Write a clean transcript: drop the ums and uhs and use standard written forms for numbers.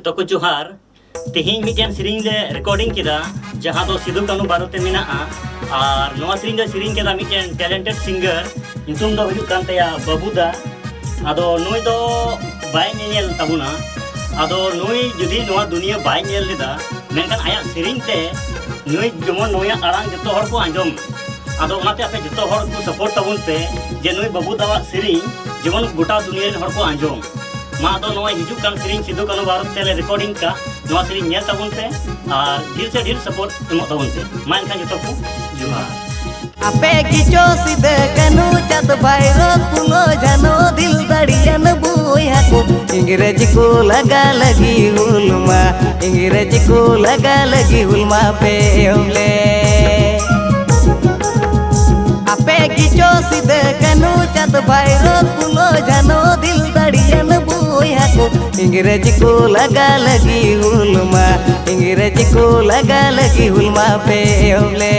जतो को जोहार तेहिं मिटेन सिरिंग ले रिकॉर्डिंग किदा जहां दो सिदु कानू बारोते मेनाआ और नोआ सिरिंग दे सिरिंग केदा मिटेन टैलेंटेड सिंगर नितुम दो हुजुक कान तया बाबूदा आदो नुई दो बाय नेल ताबुना आदो नुई जुदी नोआ दुनिया बाय नेल लेदा मेनकान आया सिरिंग ते नुई जमन नोया आरांग जतो हर को आंजम आदो ओनाते आपे जतो हर को सपोर्ट ताबुन पे जे नुई बाबू दावा सिरिंग जमन गोटा दुनिया रे हर को आंजम मा दो नोआ हिजुक कान सिरिंग सिदु कानू बारोत तेले रिकॉर्डिंग का नोआ सिरिंग नेल ताबुन पे और दिल से दिल सपोर्ट एमो ताबुन पे मा एनखान जतो को जोहार आपे किचो सिदे कनु चत भाईरो कुनो जानो दिल दड़ियन बुया को इंग्रेज को लगा लगी हुलमा इंग्रेज को लगा लगी हुलमा पे ओले आपे किचो सिदे कनु चत भाईरो कुनो जानो दिल दड़ियन बुया को इंग्रेज को लगा लगी हुलमा इंग्रेज को लगा लगी हुलमा पे ओले